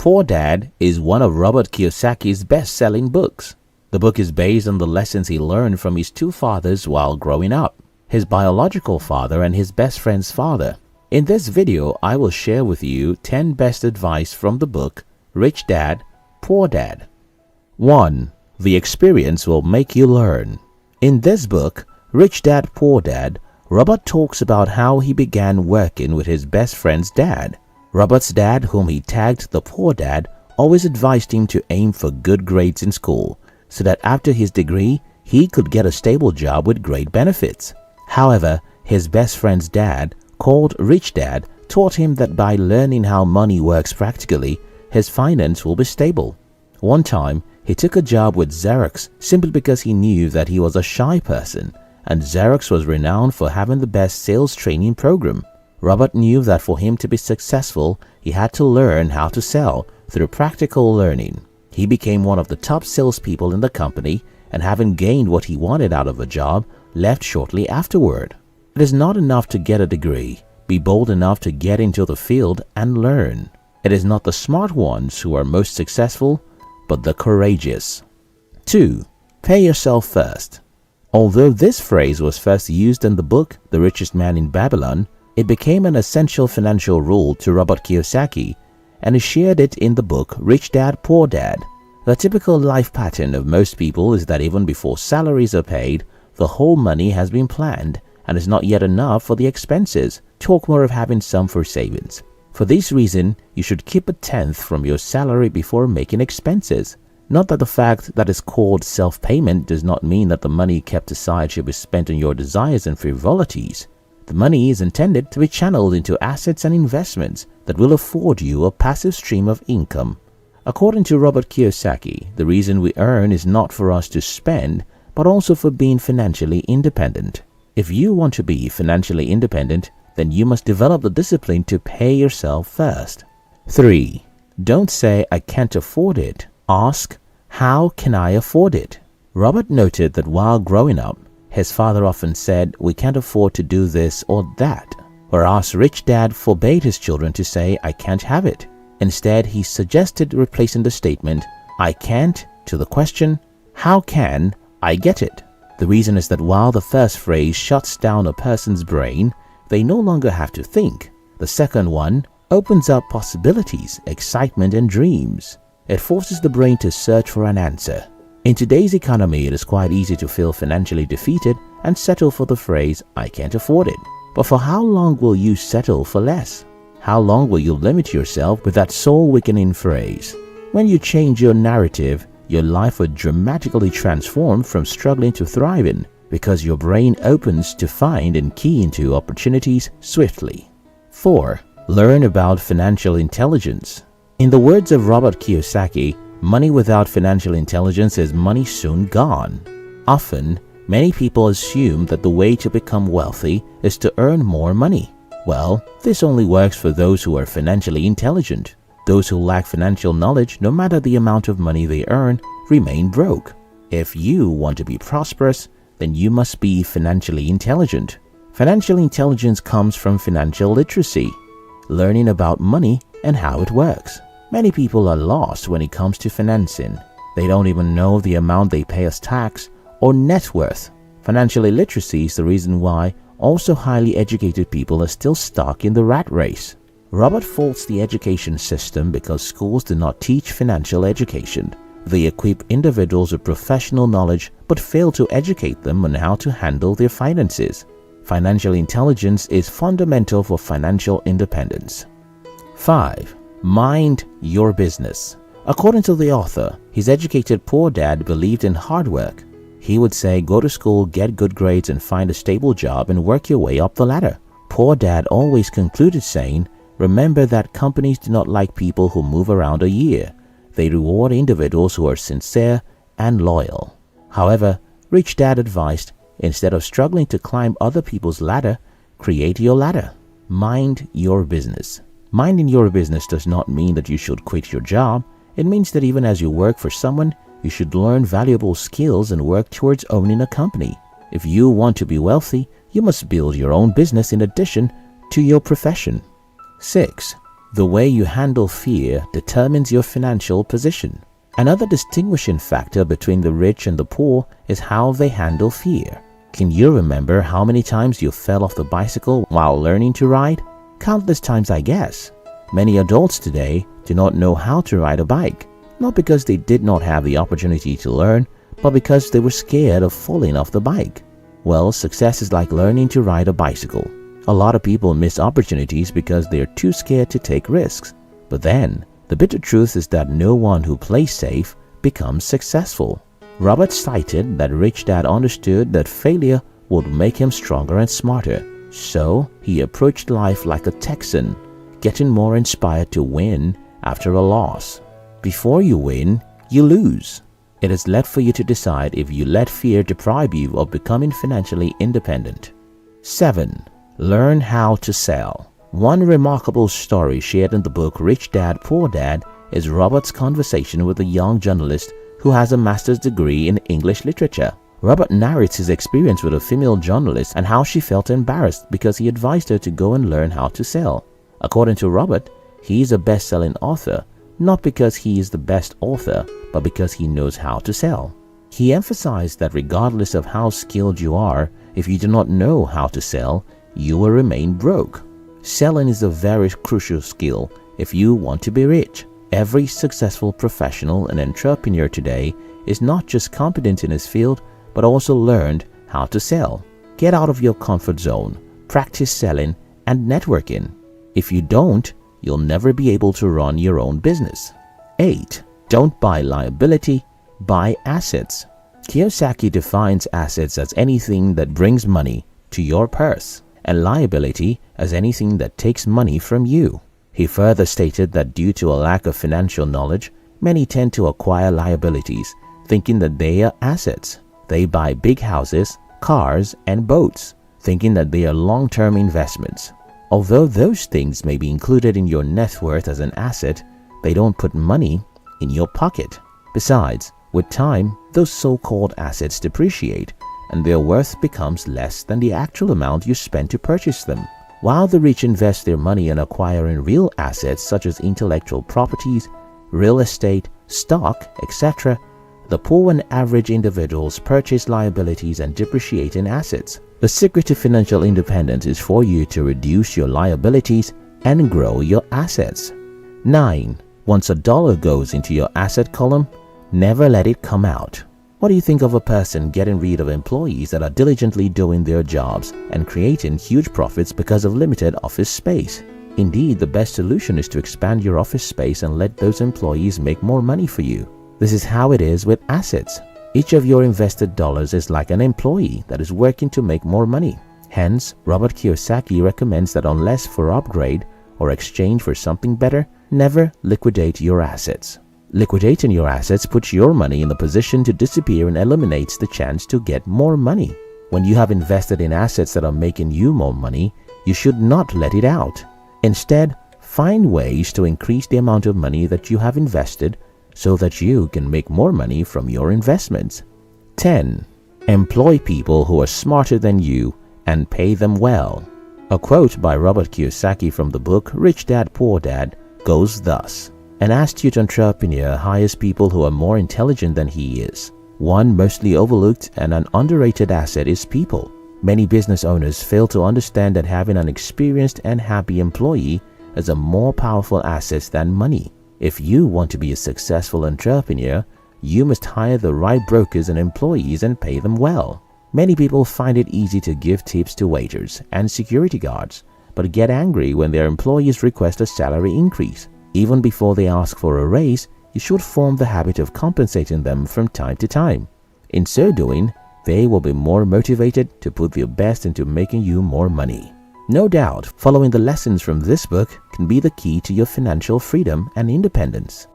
Poor Dad is one of Robert Kiyosaki's best-selling books. The book is based on the lessons he learned from his two fathers while growing up, his biological father and his best friend's father. In this video, I will share with you 10 best advice from the book Rich Dad, Poor Dad. 1. The experience will make you learn. In this book, Rich Dad, Poor Dad, Robert talks about how he began working with his best friend's dad. Robert's dad, whom he tagged the Poor Dad, always advised him to aim for good grades in school so that after his degree, he could get a stable job with great benefits. However, his best friend's dad, called Rich Dad, taught him that by learning how money works practically, his finance will be stable. One time, he took a job with Xerox simply because he knew that he was a shy person, and Xerox was renowned for having the best sales training program. Robert knew that for him to be successful, he had to learn how to sell through practical learning. He became one of the top salespeople in the company, and having gained what he wanted out of a job, left shortly afterward. It is not enough to get a degree. Be bold enough to get into the field and learn. It is not the smart ones who are most successful, but the courageous. 2. Pay yourself first. Although this phrase was first used in the book The Richest Man in Babylon, it became an essential financial rule to Robert Kiyosaki, and he shared it in the book Rich Dad, Poor Dad. The typical life pattern of most people is that even before salaries are paid, the whole money has been planned and is not yet enough for the expenses. Talk more of having some for savings. For this reason, you should keep 1/10 from your salary before making expenses. Not that the fact that it's called self-payment does not mean that the money kept aside should be spent on your desires and frivolities. The money is intended to be channeled into assets and investments that will afford you a passive stream of income. According to Robert Kiyosaki, the reason we earn is not for us to spend, but also for being financially independent. If you want to be financially independent, then you must develop the discipline to pay yourself first. 3. Don't say, "I can't afford it." Ask, "How can I afford it?" Robert noted that while growing up, his father often said, "We can't afford to do this or that," whereas Rich Dad forbade his children to say, "I can't have it." Instead, he suggested replacing the statement, "I can't," to the question, "How can I get it?" The reason is that while the first phrase shuts down a person's brain, they no longer have to think. The second one opens up possibilities, excitement, and dreams. It forces the brain to search for an answer. In today's economy, it is quite easy to feel financially defeated and settle for the phrase, "I can't afford it." But for how long will you settle for less? How long will you limit yourself with that soul-weakening phrase? When you change your narrative, your life will dramatically transform from struggling to thriving, because your brain opens to find and key into opportunities swiftly. 4. Learn about financial intelligence. In the words of Robert Kiyosaki, money without financial intelligence is money soon gone. Often, many people assume that the way to become wealthy is to earn more money. Well, this only works for those who are financially intelligent. Those who lack financial knowledge, no matter the amount of money they earn, remain broke. If you want to be prosperous, then you must be financially intelligent. Financial intelligence comes from financial literacy, learning about money and how it works. Many people are lost when it comes to financing. They don't even know the amount they pay as tax or net worth. Financial illiteracy is the reason why also highly educated people are still stuck in the rat race. Robert faults the education system because schools do not teach financial education. They equip individuals with professional knowledge but fail to educate them on how to handle their finances. Financial intelligence is fundamental for financial independence. 5. Mind your business. According to the author, his educated poor dad believed in hard work. He would say, "Go to school, get good grades, and find a stable job and work your way up the ladder." Poor dad always concluded saying, "Remember that companies do not like people who move around a year. They reward individuals who are sincere and loyal." However, Rich Dad advised, instead of struggling to climb other people's ladder, create your ladder. Mind your business. Minding your business does not mean that you should quit your job. It means that even as you work for someone, you should learn valuable skills and work towards owning a company. If you want to be wealthy, you must build your own business in addition to your profession. 6. The way you handle fear determines your financial position. Another distinguishing factor between the rich and the poor is how they handle fear. Can you remember how many times you fell off the bicycle while learning to ride? Countless times, I guess. Many adults today do not know how to ride a bike, not because they did not have the opportunity to learn, but because they were scared of falling off the bike. Well, success is like learning to ride a bicycle. A lot of people miss opportunities because they are too scared to take risks. But then, the bitter truth is that no one who plays safe becomes successful. Robert cited that Rich Dad understood that failure would make him stronger and smarter. So, he approached life like a Texan, getting more inspired to win after a loss. Before you win, you lose. It is left for you to decide if you let fear deprive you of becoming financially independent. 7. Learn how to sell. One remarkable story shared in the book Rich Dad, Poor Dad is Robert's conversation with a young journalist who has a master's degree in English literature. Robert narrates his experience with a female journalist and how she felt embarrassed because he advised her to go and learn how to sell. According to Robert, he is a best-selling author, not because he is the best author, but because he knows how to sell. He emphasized that regardless of how skilled you are, if you do not know how to sell, you will remain broke. Selling is a very crucial skill if you want to be rich. Every successful professional and entrepreneur today is not just competent in his field, but also learned how to sell. Get out of your comfort zone, practice selling and networking. If you don't, you'll never be able to run your own business. 8. Don't buy liability, buy assets. Kiyosaki defines assets as anything that brings money to your purse, and liability as anything that takes money from you. He further stated that due to a lack of financial knowledge, many tend to acquire liabilities, thinking that they are assets. They buy big houses, cars, and boats, thinking that they are long-term investments. Although those things may be included in your net worth as an asset, they don't put money in your pocket. Besides, with time, those so-called assets depreciate, and their worth becomes less than the actual amount you spent to purchase them. While the rich invest their money in acquiring real assets such as intellectual properties, real estate, stock, etc., the poor and average individuals purchase liabilities and depreciating assets. The secret to financial independence is for you to reduce your liabilities and grow your assets. 9. Once a dollar goes into your asset column, never let it come out. What do you think of a person getting rid of employees that are diligently doing their jobs and creating huge profits because of limited office space? Indeed, the best solution is to expand your office space and let those employees make more money for you. This is how it is with assets. Each of your invested dollars is like an employee that is working to make more money. Hence, Robert Kiyosaki recommends that unless for upgrade or exchange for something better, never liquidate your assets. Liquidating your assets puts your money in the position to disappear and eliminates the chance to get more money. When you have invested in assets that are making you more money, you should not let it out. Instead, find ways to increase the amount of money that you have invested so that you can make more money from your investments. 10. Employ people who are smarter than you and pay them well. A quote by Robert Kiyosaki from the book Rich Dad, Poor Dad goes thus: "An astute entrepreneur hires people who are more intelligent than he is. One mostly overlooked and an underrated asset is people. Many business owners fail to understand that having an experienced and happy employee is a more powerful asset than money. If you want to be a successful entrepreneur, you must hire the right brokers and employees and pay them well. Many people find it easy to give tips to waiters and security guards, but get angry when their employees request a salary increase. Even before they ask for a raise, you should form the habit of compensating them from time to time. In so doing, they will be more motivated to put their best into making you more money." No doubt, following the lessons from this book can be the key to your financial freedom and independence.